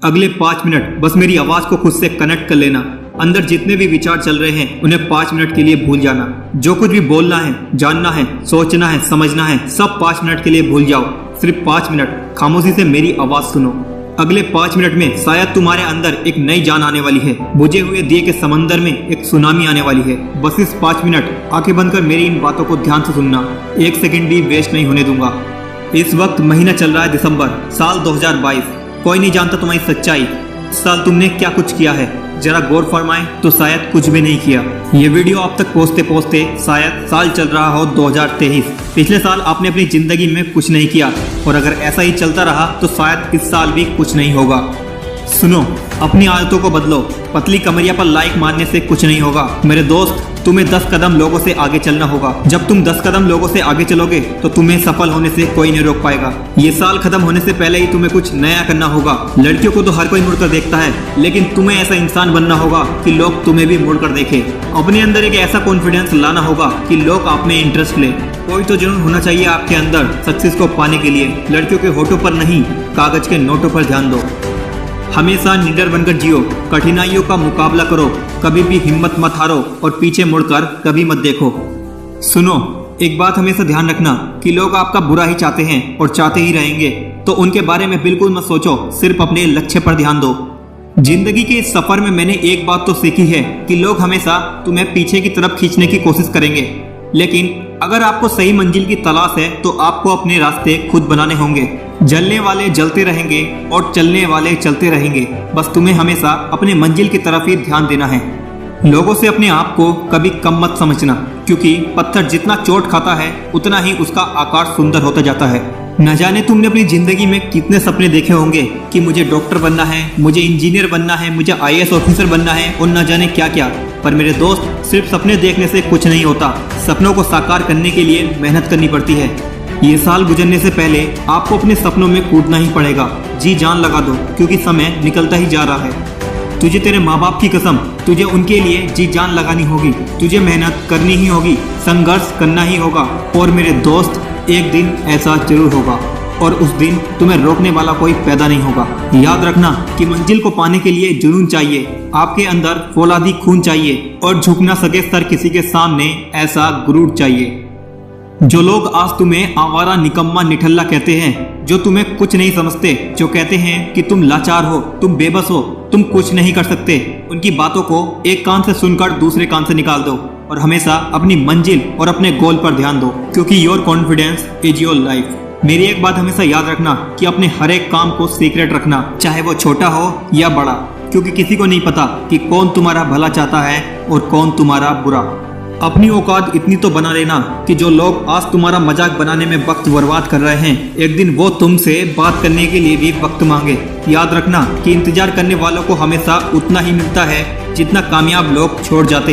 अगले 5 मिनट बस मेरी आवाज को खुद से कनेक्ट कर लेना। अंदर जितने भी विचार चल रहे हैं उन्हें 5 मिनट के लिए भूल जाना। जो कुछ भी बोलना है, जानना है, सोचना है, समझना है, सब 5 मिनट के लिए भूल जाओ। सिर्फ 5 मिनट खामोशी से मेरी आवाज सुनो। अगले 5 मिनट में शायद तुम्हारे अंदर एक नई जान आने वाली है। बुझे हुए दिए के समंदर में एक सुनामी आने वाली है। बस इस 5 मिनट आंखें बंद कर मेरी इन बातों को ध्यान से सुनना। 1 सेकंड भी वेस्ट नहीं होने दूंगा। इस वक्त महीना चल रहा है दिसंबर, साल 2022। कोई नहीं जानता तुम्हारी सच्चाई। इस साल तुमने क्या कुछ किया है, जरा गौर फरमाए तो शायद कुछ भी नहीं किया। ये वीडियो आप तक पहुंचते पहुंचते शायद साल चल रहा हो 2023। पिछले साल आपने अपनी जिंदगी में कुछ नहीं किया और अगर ऐसा ही चलता रहा तो शायद इस साल भी कुछ नहीं होगा। सुनो, अपनी आदतों को बदलो। पतली कमरिया पर लाइक मारने से कुछ नहीं होगा मेरे दोस्त। तुम्हें 10 कदम लोगों से आगे चलना होगा। जब तुम 10 कदम लोगों से आगे चलोगे तो तुम्हें सफल होने से कोई नहीं रोक पाएगा। ये साल खत्म होने से पहले ही तुम्हें कुछ नया करना होगा। लड़कियों को तो हर कोई मुड़कर देखता है, लेकिन तुम्हें ऐसा इंसान बनना होगा कि लोग तुम्हें भी मुड़कर देखें। अपने अंदर एक ऐसा कॉन्फिडेंस लाना होगा कि लोग आप में इंटरेस्ट ले। कोई तो जुनून होना चाहिए आपके अंदर सक्सेस को पाने के लिए। लड़कियों के होठों पर नहीं, कागज के नोटों पर ध्यान दो। हमेशा निडर बनकर जियो, कठिनाइयों का मुकाबला करो, कभी भी हिम्मत मत हारो और पीछे मुड़कर कभी मत देखो। सुनो, एक बात हमेशा ध्यान रखना कि लोग आपका बुरा ही चाहते हैं और चाहते ही रहेंगे, तो उनके बारे में बिल्कुल मत सोचो। सिर्फ अपने लक्ष्य पर ध्यान दो। जिंदगी के इस सफर में मैंने एक बात तो सीखी है कि लोग हमेशा तुम्हें पीछे की तरफ खींचने की कोशिश करेंगे, लेकिन अगर आपको सही मंजिल की तलाश है तो आपको अपने रास्ते खुद बनाने होंगे। जलने वाले जलते रहेंगे और चलने वाले चलते रहेंगे। बस तुम्हें हमेशा अपने मंजिल की तरफ ही ध्यान देना है। लोगों से अपने आप को कभी कम मत समझना, क्योंकि पत्थर जितना चोट खाता है उतना ही उसका आकार सुंदर होता जाता है। न जाने तुमने अपनी जिंदगी में कितने सपने देखे होंगे कि मुझे डॉक्टर बनना है, मुझे इंजीनियर बनना है, मुझे IAS ऑफिसर बनना है और न जाने क्या क्या। पर मेरे दोस्त, सिर्फ सपने देखने से कुछ नहीं होता। सपनों को साकार करने के लिए मेहनत करनी पड़ती है। ये साल गुजरने से पहले आपको अपने सपनों में कूदना ही पड़ेगा। जी जान लगा दो, क्योंकि समय निकलता ही जा रहा है। तुझे तेरे माँ बाप की कसम, तुझे उनके लिए जी जान लगानी होगी। तुझे मेहनत करनी ही होगी, संघर्ष करना ही होगा। और मेरे दोस्त, एक दिन ऐसा जरूर होगा और उस दिन तुम्हें रोकने वाला कोई पैदा नहीं होगा। याद रखना कि मंजिल को पाने के लिए जुनून चाहिए, आपके अंदर फौलादी खून चाहिए और झुक ना सके सर किसी के सामने, ऐसा गुरूर चाहिए। जो लोग आज तुम्हें आवारा, निकम्मा, निठल्ला कहते हैं, जो तुम्हें कुछ नहीं समझते, जो कहते हैं कि तुम लाचार हो, तुम बेबस हो, तुम कुछ नहीं कर सकते, उनकी बातों को एक कान से सुनकर दूसरे कान से निकाल दो और हमेशा अपनी मंजिल और अपने गोल पर ध्यान दो, क्योंकि your confidence is your life. मेरी एक बात हमेशा याद रखना कि अपने हर एक काम को सीक्रेट रखना, चाहे वो छोटा हो या बड़ा, क्योंकि किसी को नहीं पता कि कौन तुम्हारा भला चाहता है और कौन तुम्हारा बुरा। अपनी औकात इतनी तो बना लेना कि जो लोग आज तुम्हारा मजाक बनाने में वक्त बर्बाद कर रहे हैं, एक दिन वो तुमसे बात करने के लिए भी वक्त मांगे। याद रखना कि इंतजार करने वालों को हमेशा उतना ही मिलता है जितना कामयाब लोग छोड़ जाते हैं।